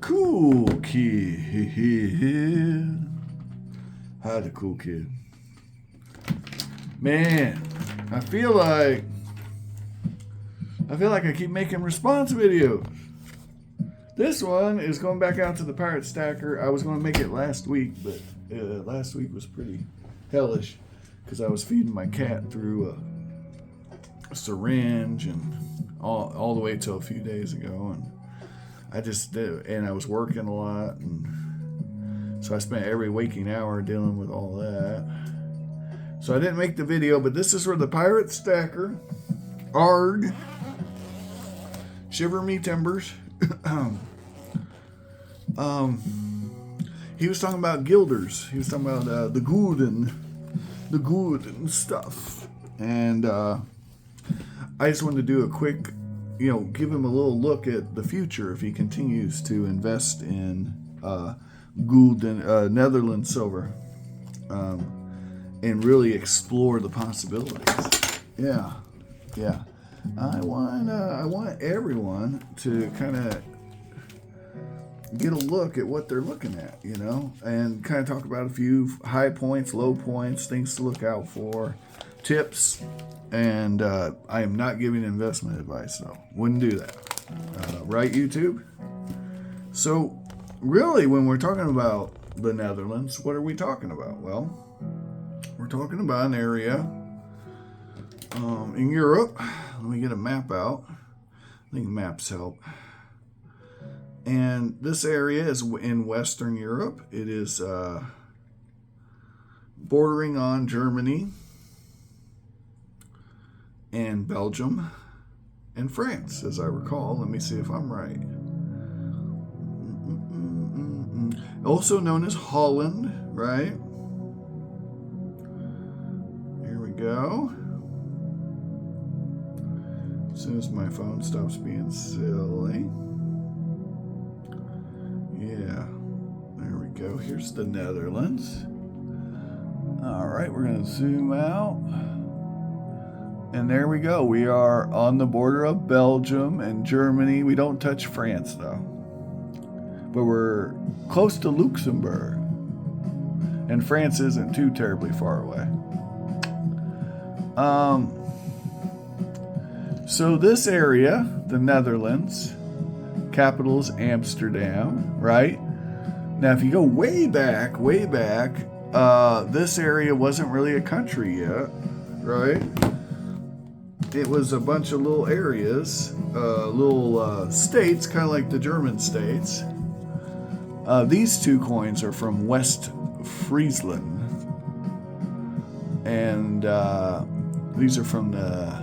Cool kid. Hi, the cool kid. Man, I feel like I keep making response videos. This one is going back out to the pirate stacker. I was going to make it last week, but last week was pretty hellish because I was feeding my cat through a syringe and all the way till a few days ago, and I just did, and I was working a lot, and so I spent every waking hour dealing with all that. So I didn't make the video, but this is for the pirate stacker. Arg. Shiver me timbers. He was talking about guilders. He was talking about the Gulden stuff, and I just wanted to do a quick, give him a little look at the future if he continues to invest in Gulden, Netherlands silver, and really explore the possibilities. Yeah. I want everyone to kind of get a look at what they're looking at, and kind of talk about a few high points, low points, things to look out for, tips, and I am not giving investment advice, so wouldn't do that. Right, YouTube? So, really, when we're talking about the Netherlands, what are we talking about? Well, we're talking about an area in Europe. Let me get a map out. I think maps help. And this area is in Western Europe. It is bordering on Germany and Belgium and France, as I recall. Let me see if I'm right. Also known as Holland, right? Here we go. As soon as my phone stops being silly. Yeah, there we go. Here's the Netherlands. All right, we're going to zoom out. And there we go. We are on the border of Belgium and Germany. We don't touch France, though. But we're close to Luxembourg. And France isn't too terribly far away. So this area, the Netherlands, capital is Amsterdam, right? Now, if you go way back, this area wasn't really a country yet, right? It was a bunch of little areas, little states, kind of like the German states. These two coins are from West Friesland, and these are from the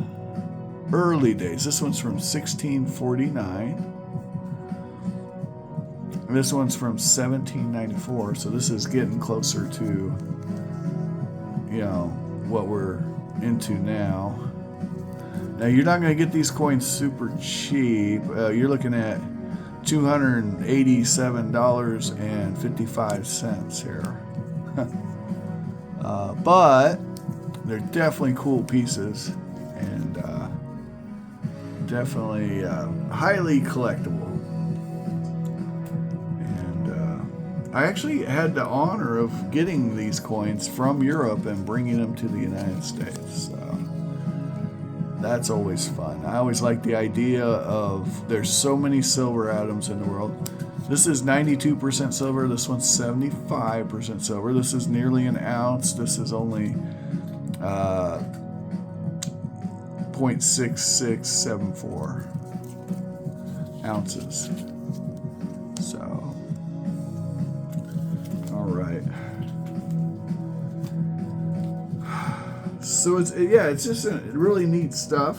early days. This one's from 1649. This one's from 1794, so this is getting closer to, what we're into now. Now, you're not going to get these coins super cheap. You're looking at $287.55 here. But they're definitely cool pieces, and definitely highly collectible. I actually had the honor of getting these coins from Europe and bringing them to the United States. So that's always fun. I always like the idea of there's so many silver atoms in the world. This is 92% silver. This one's 75% silver. This is nearly an ounce. This is only 0.6674 ounces. So, all right. So it's just really neat stuff.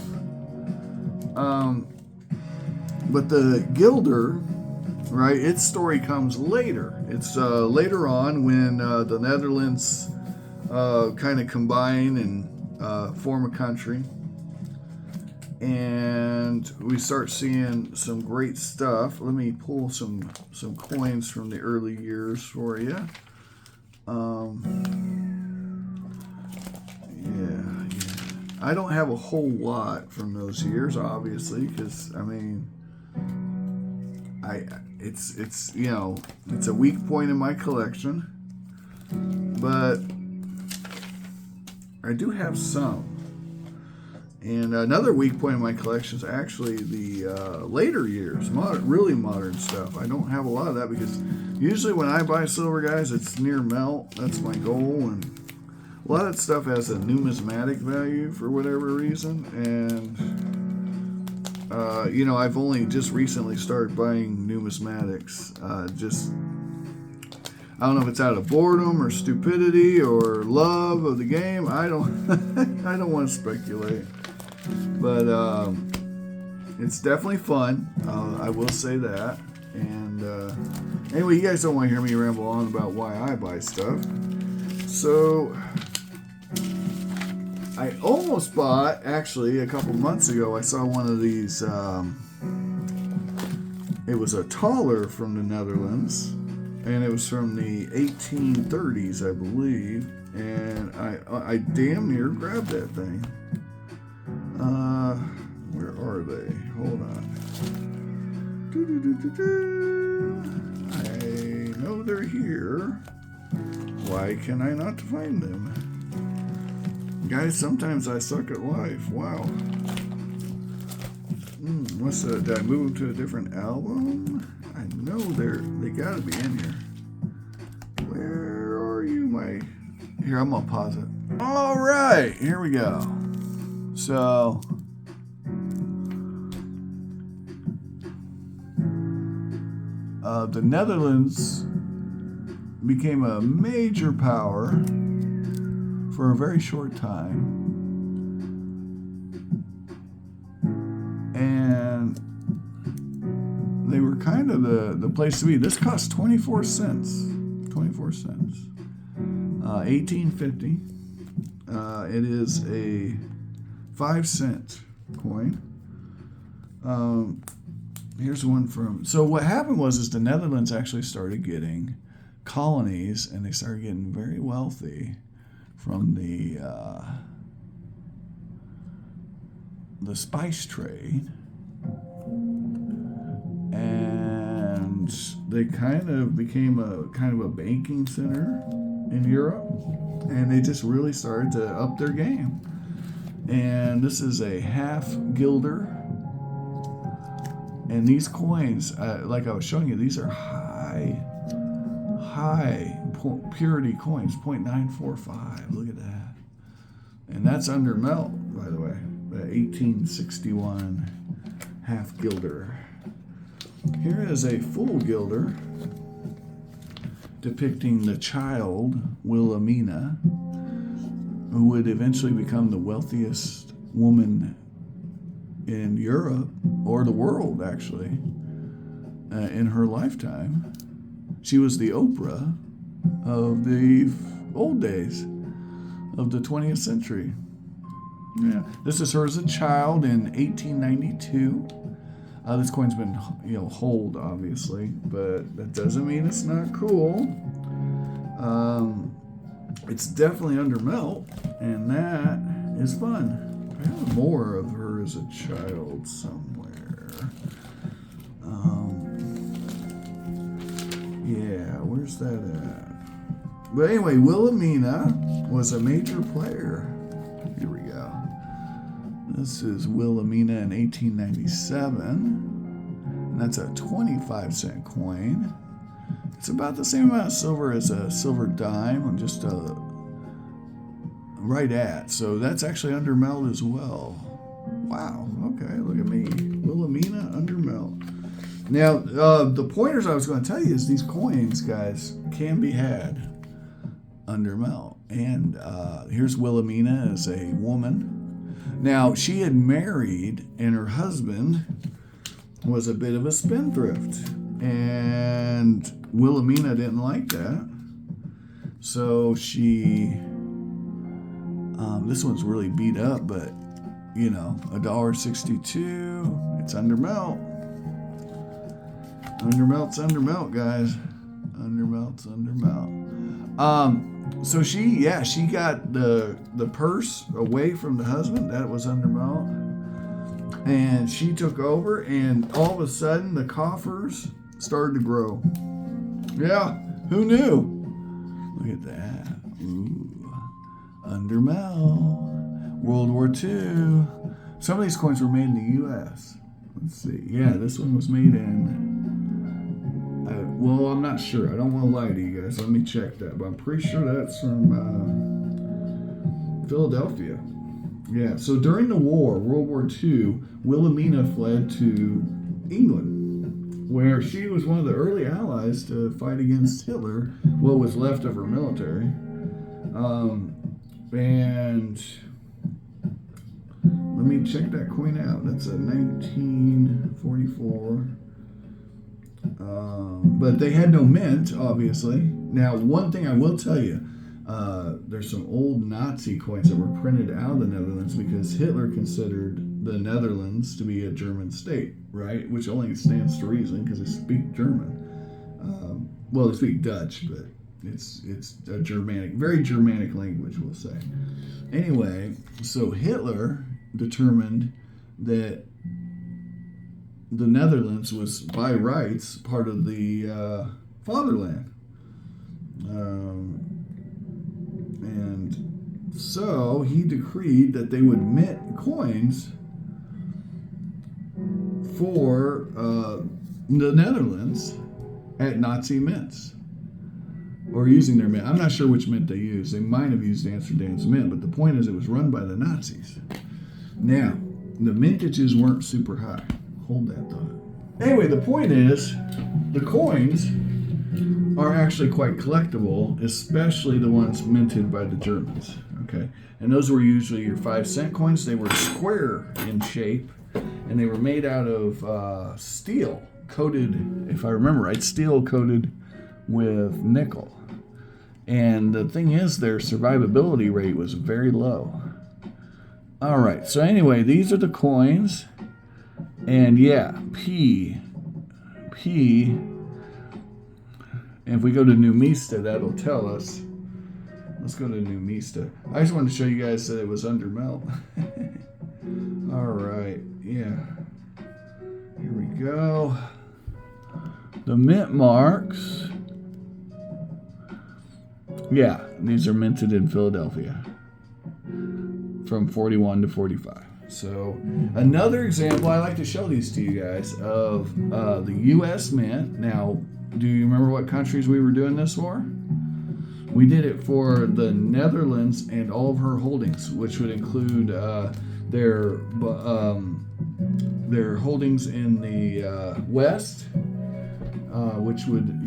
But the Gilder, right? Its story comes later. It's later on when the Netherlands kind of combine and form a country, and we start seeing some great stuff. Let me pull some coins from the early years for you. Yeah. I don't have a whole lot from those years, obviously, because, it's it's a weak point in my collection, but I do have some. And another weak point in my collection is actually the later years, really modern stuff. I don't have a lot of that because usually when I buy silver, guys, it's near melt. That's my goal. And a lot of that stuff has a numismatic value for whatever reason. And, I've only just recently started buying numismatics. I don't know if it's out of boredom or stupidity or love of the game. I don't I don't want to speculate. But it's definitely fun. I will say that. And anyway, you guys don't want to hear me ramble on about why I buy stuff. So I almost bought, actually, a couple months ago, I saw one of these. It was a taller from the Netherlands. And it was from the 1830s, I believe. And I damn near grabbed that thing. Where are they? Hold on. I know they're here. Why can I not find them? Guys, sometimes I suck at life. Wow. What's that? Did I move to a different album? I know they gotta be in here. Where are you, Here, I'm gonna pause it. All right, here we go. So, the Netherlands became a major power for a very short time. And they were kind of the place to be. This cost 24 cents. 24 cents. 1850. It is a 5-cent coin. Here's one from. So what happened was the Netherlands actually started getting colonies, and they started getting very wealthy from the spice trade, and they kind of became a banking center in Europe, and they just really started to up their game. And this is a half guilder. And these coins, like I was showing you, these are high purity coins, 0.945. Look at that. And that's under melt, by the way. The 1861 half guilder. Here is a full guilder depicting the child Wilhelmina, who would eventually become the wealthiest woman in Europe, or the world actually, in her lifetime. She was the Oprah of the old days of the 20th century. Yeah, this is her as a child in 1892. This coin's been, hold obviously, but that doesn't mean it's not cool. It's definitely under melt, and that is fun. I have more of her as a child somewhere. Yeah, where's that at? But anyway, Wilhelmina was a major player. Here we go. This is Wilhelmina in 1897. And that's a 25-cent coin. It's about the same amount of silver as a silver dime, just right at. So that's actually under melt as well. Wow. Okay, look at me. Wilhelmina under melt. Now, the pointers I was going to tell you is these coins, guys, can be had under melt. And here's Wilhelmina as a woman. Now, she had married, and her husband was a bit of a spendthrift. And Wilhelmina didn't like that. So she... this one's really beat up, but, $1.62. It's under melt. Under melt's under melt, guys. Under melt's under melt. So she got the purse away from the husband. That was under melt. And she took over, and all of a sudden the coffers started to grow. Yeah, who knew? Look at that. Ooh. Undermelt. World War II. Some of these coins were made in the U.S. Let's see. Yeah, this one was made in... well, I'm not sure. I don't want to lie to you guys. Let me check that. But I'm pretty sure that's from Philadelphia. Yeah, so during the war, World War II, Wilhelmina fled to England, where she was one of the early allies to fight against Hitler, what was left of her military. And let me check that coin out. That's a 1944. But they had no mint, obviously. Now, one thing I will tell you, there's some old Nazi coins that were printed out of the Netherlands because Hitler considered the Netherlands to be a German state, right? Which only stands to reason because they speak German. Well, they speak Dutch, but it's a Germanic, very Germanic language, we'll say. Anyway, so Hitler determined that the Netherlands was by rights part of the fatherland. And so he decreed that they would mint coins for the Netherlands at Nazi mints, or using their mint. I'm not sure which mint they used. They might have used Amsterdam's mint, but the point is it was run by the Nazis. Now, the mintages weren't super high. Hold that thought. Anyway, the point is the coins are actually quite collectible, especially the ones minted by the Germans. Okay, and those were usually your 5-cent coins. They were square in shape, and they were made out of steel coated, if I remember right, steel coated with nickel. And the thing is, their survivability rate was very low. All right, so anyway, these are the coins, and yeah, P. And if we go to Numista, that'll tell us. Let's go to Numista. I just wanted to show you guys that it was undermelt. All right, yeah. Here we go. The mint marks. Yeah, these are minted in Philadelphia from 41 to 45. So another example, I like to show these to you guys, of the U.S. mint. Now, do you remember what countries we were doing this for? We did it for the Netherlands and all of her holdings, which would include their holdings in the West, which would,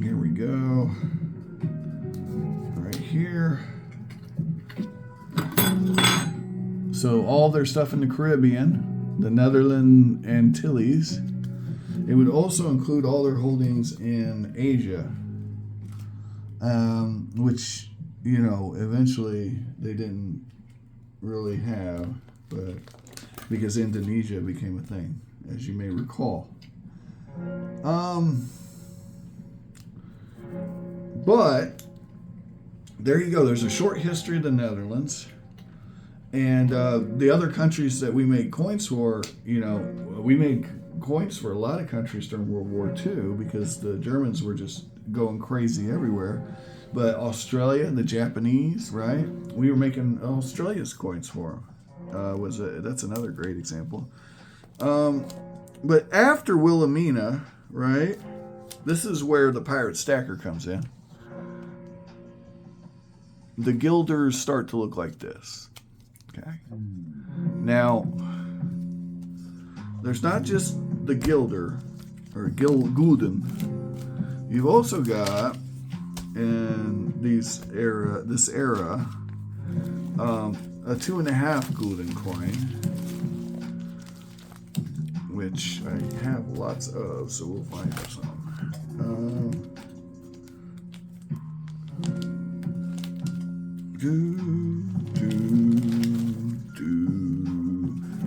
here we go, right here. So all their stuff in the Caribbean, the Netherlands Antilles. It would also include all their holdings in Asia, which, eventually they didn't really have, but because Indonesia became a thing, as you may recall. But there you go. There's a short history of the Netherlands. And the other countries that we made coins for, we made coins for a lot of countries during World War II because the Germans were just going crazy everywhere. But Australia, the Japanese, right? We were making Australia's coins for them. That's another great example. But after Wilhelmina, right? This is where the pirate stacker comes in. The guilders start to look like this. Okay. Now, there's not just the gilder or Gulden. You've also got in this era, a 2.5 Gulden coin, which I have lots of, so we'll find some.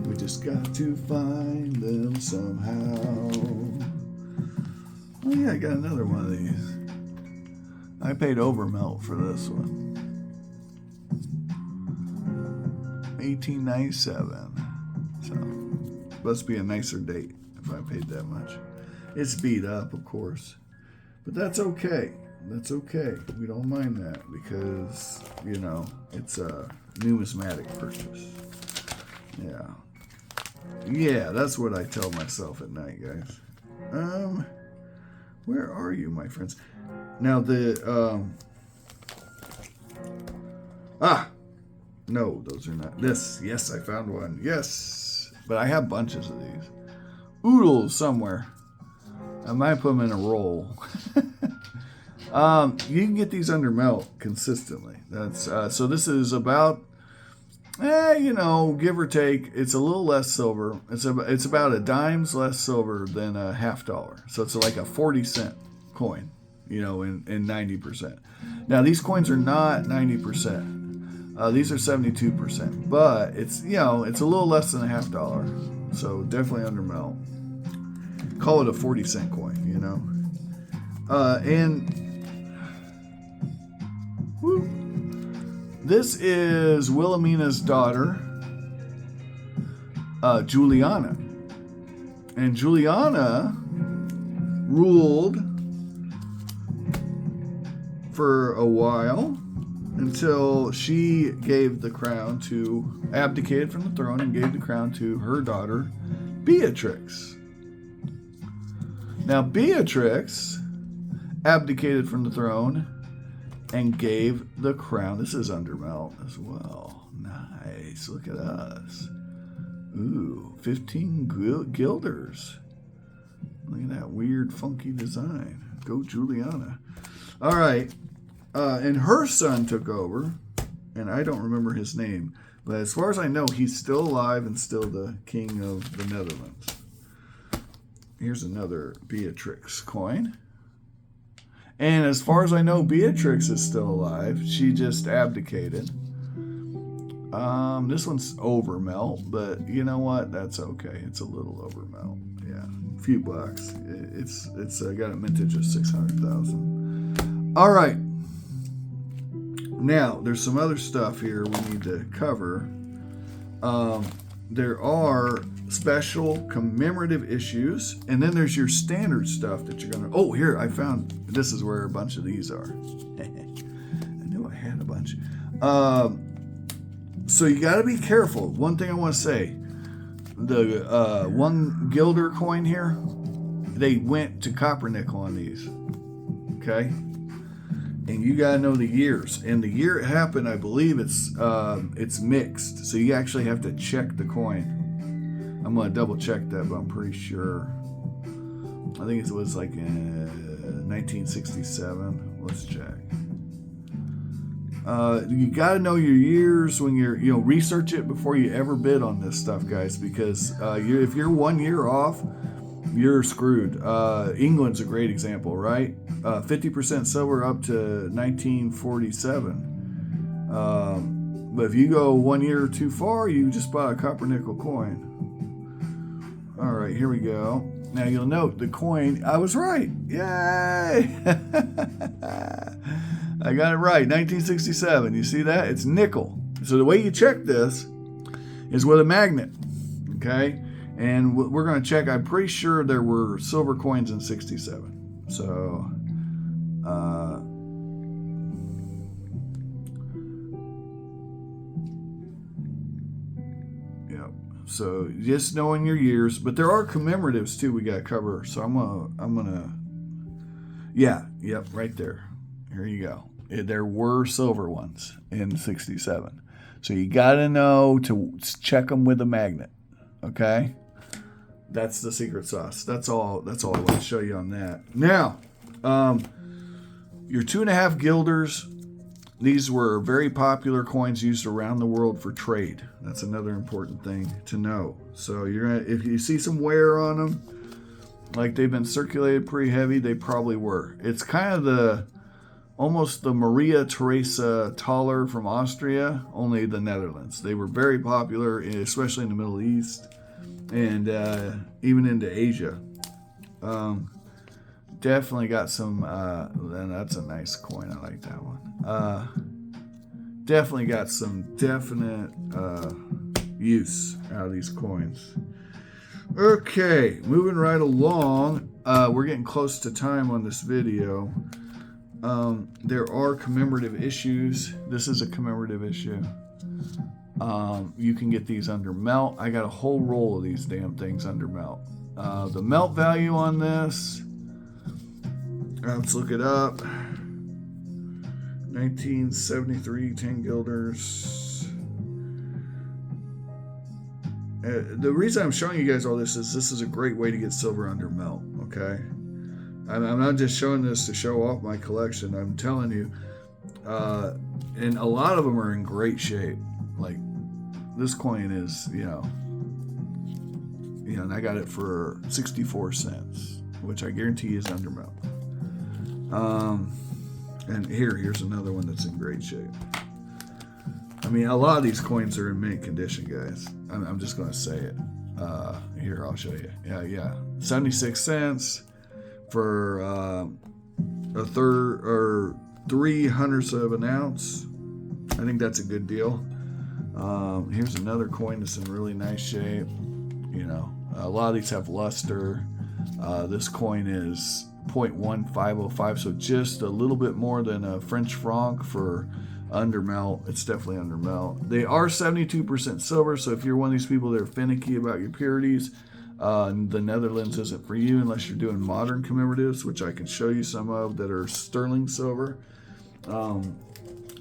We just got to find them somehow. Oh yeah, I got another one of these. I paid overmelt for this one. 1897. So must be a nicer date if I paid that much. It's beat up, of course, but that's okay. That's okay. We don't mind that because, you know, it's a numismatic purchase. Yeah. Yeah, that's what I tell myself at night, guys. Where are you, my friends? Now no, those are not. This, yes, I found one. Yes, but I have bunches of these. Oodles somewhere. I might put them in a roll. You can get these under melt consistently. That's so. This is about, you know, give or take. It's a little less silver. It's about a dime's less silver than a $50. So it's like a 40-cent coin. You know, in 90%. Now these coins are not 90%. These are 72%. But it's, you know, it's a little less than a $50. So definitely under melt. Call it a 40-cent coin. You know, and. Woo. This is Wilhelmina's daughter, Juliana. And Juliana ruled for a while until she gave the crown to, abdicated from the throne and gave the crown to her daughter, Beatrix. Now, Beatrix abdicated from the throne and gave the crown. This is under melt as well. Nice. Look at us. Ooh, 15 guilders. Look at that weird, funky design. Go Juliana. All right. And her son took over, and I don't remember his name, but as far as I know, he's still alive and still the king of the Netherlands. Here's another Beatrix coin. And as far as I know, Beatrix is still alive. She just abdicated. This one's over melt, but you know what? That's okay. It's a little over melt. Yeah, a few bucks. It's got a mintage of 600,000. All right. Now there's some other stuff here we need to cover. There are special commemorative issues, and then there's your standard stuff that you're gonna. Oh, here I found. This is where a bunch of these are. I knew I had a bunch. So you got to be careful. One thing I want to say: the one guilder coin here, they went to copper nickel on these. Okay, and you got to know the years. And the year it happened, I believe it's mixed. So you actually have to check the coin. I'm going to double check that, but I'm pretty sure. I think it was like 1967. Let's check. You got to know your years when you're, research it before you ever bid on this stuff, guys, because if you're 1 year off, you're screwed. England's a great example, right? 50% silver up to 1947. But if you go 1 year too far, you just buy a copper nickel coin. All right, here we go. Now you'll note the coin, I was right. Yay! I got it right, 1967. You see that? It's nickel. So the way you check this is with a magnet, okay? And we're going to check, I'm pretty sure there were silver coins in 67. So, yep. So just knowing your years, but there are commemoratives too we got to cover. So I'm gonna, right there. Here you go. There were silver ones in 67. So you got to know to check them with a magnet. Okay? That's the secret sauce. That's all I want to show you on that. Now, your 2.5 guilders, these were very popular coins used around the world for trade. That's another important thing to know. So if you see some wear on them, like they've been circulated pretty heavy, they probably were. It's kind of almost the Maria Theresa Thaler from Austria, only the Netherlands. They were very popular, especially in the Middle East and even into Asia. Definitely got some, and that's a nice coin. I like that one. Definitely got some definite use out of these coins. Okay, moving right along. We're getting close to time on this video. There are commemorative issues. This is a commemorative issue. You can get these under melt. I got a whole roll of these damn things under melt. The melt value on this, let's look it up. 1973 10 guilders. The reason I'm showing you guys all this is a great way to get silver under melt, okay? I'm not just showing this to show off my collection. I'm telling you, and a lot of them are in great shape. Like, this coin is, and I got it for 64 cents, which I guarantee is under melt. And here's another one that's in great shape. I mean, a lot of these coins are in mint condition, guys. I'm just going to say it. Here, I'll show you. Yeah. 76 cents for a third or 3/100 of an ounce. I think that's a good deal. Here's another coin that's in really nice shape. A lot of these have luster. This coin is 0.1505, so just a little bit more than a French franc for under melt. It's definitely under melt. They are 72% silver, so if you're one of these people that are finicky about your purities, the Netherlands isn't for you unless you're doing modern commemoratives, which I can show you some of that are sterling silver. I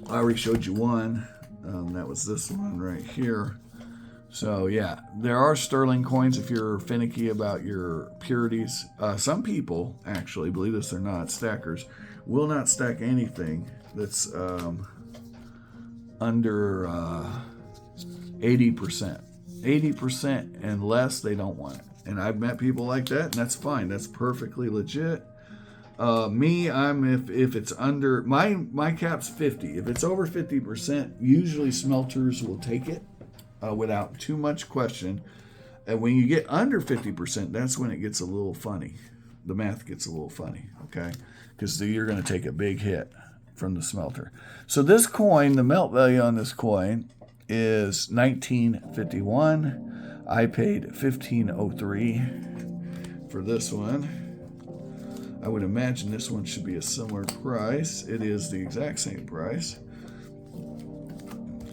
already showed you one. That was this one right here. So yeah, there are sterling coins if you're finicky about your purities. Some people, actually, believe this or not, stackers, will not stack anything that's under 80%. 80% and less, they don't want it. And I've met people like that, and that's fine. That's perfectly legit. Me, if it's under, my cap's 50. If it's over 50%, usually smelters will take it without too much question. And when you get under 50%, that's when it gets a little funny. The math gets a little funny, okay? Because you're going to take a big hit from the smelter. So this coin, the melt value on this coin is 1951. I paid 1503 for this one. I would imagine this one should be a similar price. It is the exact same price.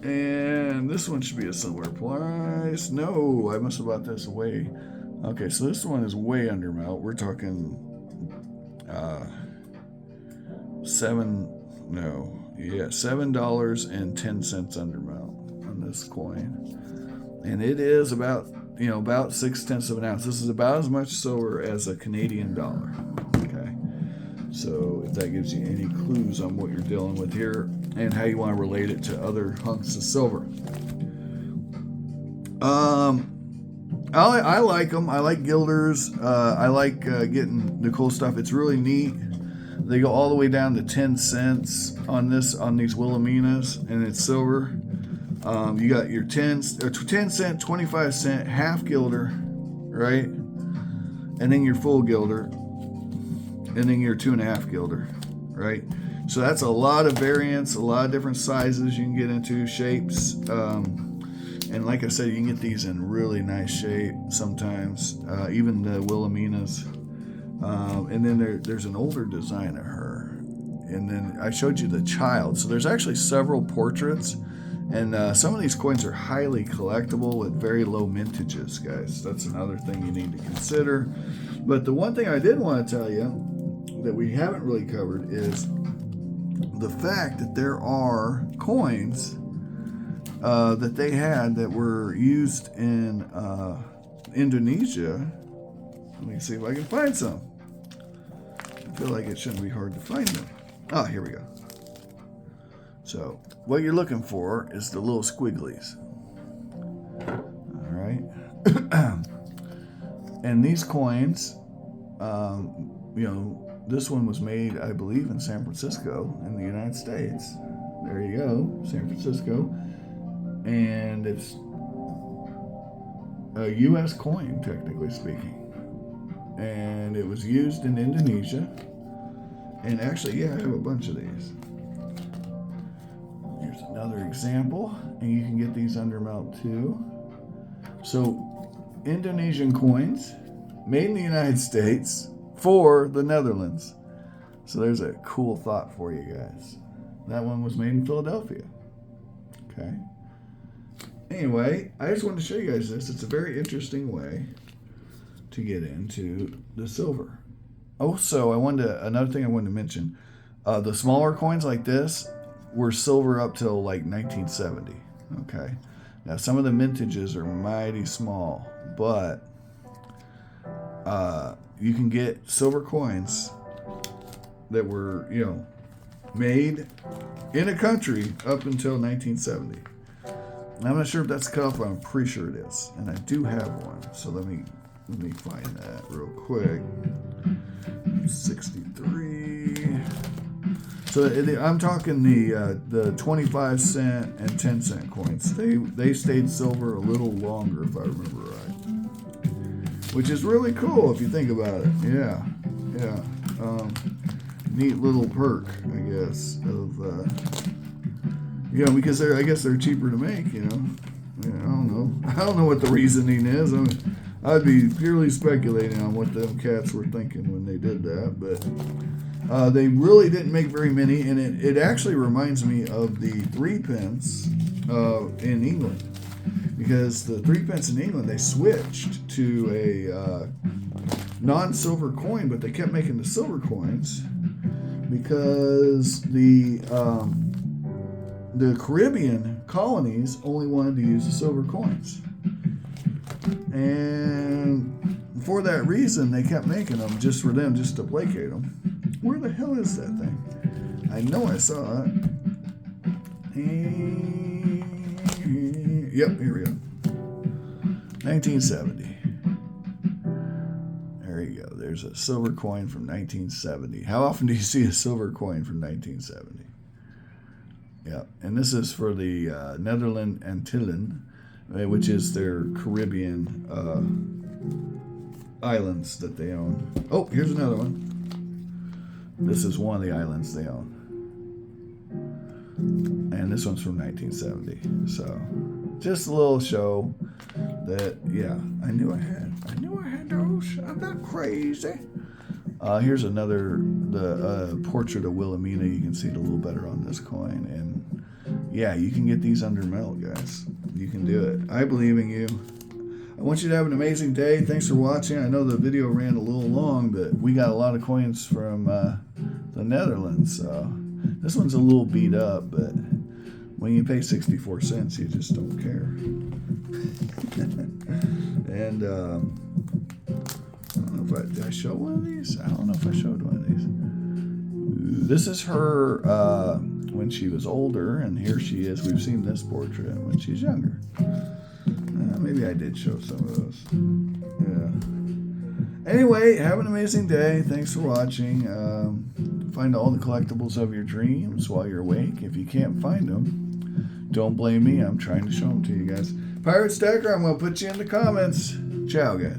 And this one should be a similar price. No, I must have bought this way. Okay, so this one is way under melt. We're talking $7.10 under melt on this coin. And it is about 0.6 of an ounce. This is about as much silver as a Canadian dollar. Okay. So if that gives you any clues on what you're dealing with here and how you want to relate it to other hunks of silver. I like them. I like guilders. I like getting the cool stuff. It's really neat. They go all the way down to 10 cents on these Wilhelminas, and it's silver. You got your 10 cent, 25 cent, half gilder, right? And then your full gilder, and then your 2.5 gilder, right? So that's a lot of variants, a lot of different sizes you can get into, shapes. And like I said, you can get these in really nice shape sometimes, even the Wilhelminas. And then there's an older design of her. And then I showed you the child. So there's actually several portraits. And some of these coins are highly collectible with very low mintages, guys. That's another thing you need to consider. But the one thing I did want to tell you that we haven't really covered is the fact that there are coins that they had that were used in Indonesia. Let me see if I can find some. I feel like it shouldn't be hard to find them. Ah, here we go. So what you're looking for is the little squigglies. All right. And these coins, this one was made, I believe, in San Francisco in the United States. There you go, San Francisco. And it's a U.S. coin, technically speaking. And it was used in Indonesia. And actually, yeah, I have a bunch of these. Here's another example. And you can get these under melt too. So Indonesian coins made in the United States for the Netherlands. So there's a cool thought for you guys. That one was made in Philadelphia. Okay. Anyway, I just wanted to show you guys this. It's a very interesting way to get into the silver. Also, another thing I wanted to mention. The smaller coins like this were silver up till like 1970. Okay. Now, some of the mintages are mighty small, but you can get silver coins that were, made in a country up until 1970. And I'm not sure if that's cut off, but I'm pretty sure it is. And I do have one. So let me find that real quick. 63. So I'm talking the 25 cent and 10 cent coins. They stayed silver a little longer, if I remember right. Which is really cool if you think about it. Yeah. Neat little perk, I guess, of because I guess they're cheaper to make. I don't know what the reasoning is. I'd be purely speculating on what them cats were thinking when they did that, but they really didn't make very many, and it actually reminds me of the 3 pence in England, because the 3 pence in England, they switched to a non-silver coin, but they kept making the silver coins because the Caribbean colonies only wanted to use the silver coins. And for that reason, they kept making them just to placate them. Where the hell is that thing? I know I saw it. Yep, here we go. 1970. There you go. There's a silver coin from 1970. How often do you see a silver coin from 1970? Yeah, and this is for the Netherlands Antillen, which is their Caribbean islands that they own. Oh, here's another one. This is one of the islands they own. And this one's from 1970. So, just a little show that, I knew I had those. I'm not crazy. Here's the portrait of Wilhelmina. You can see it a little better on this coin. And you can get these under melt, guys. You can do it. I believe in you. I want you to have an amazing day. Thanks for watching. I know the video ran a little long, but we got a lot of coins from the Netherlands. So this one's a little beat up, but when you pay 64 cents, you just don't care. And I don't know did I show one of these? I don't know if I showed one of these. This is her when she was older, and here she is. We've seen this portrait when she's younger. Maybe I did show some of those. Yeah. Anyway, have an amazing day. Thanks for watching. Find all the collectibles of your dreams while you're awake. If you can't find them, don't blame me. I'm trying to show them to you guys. Pirate Stacker, I'm going to put you in the comments. Ciao, guys.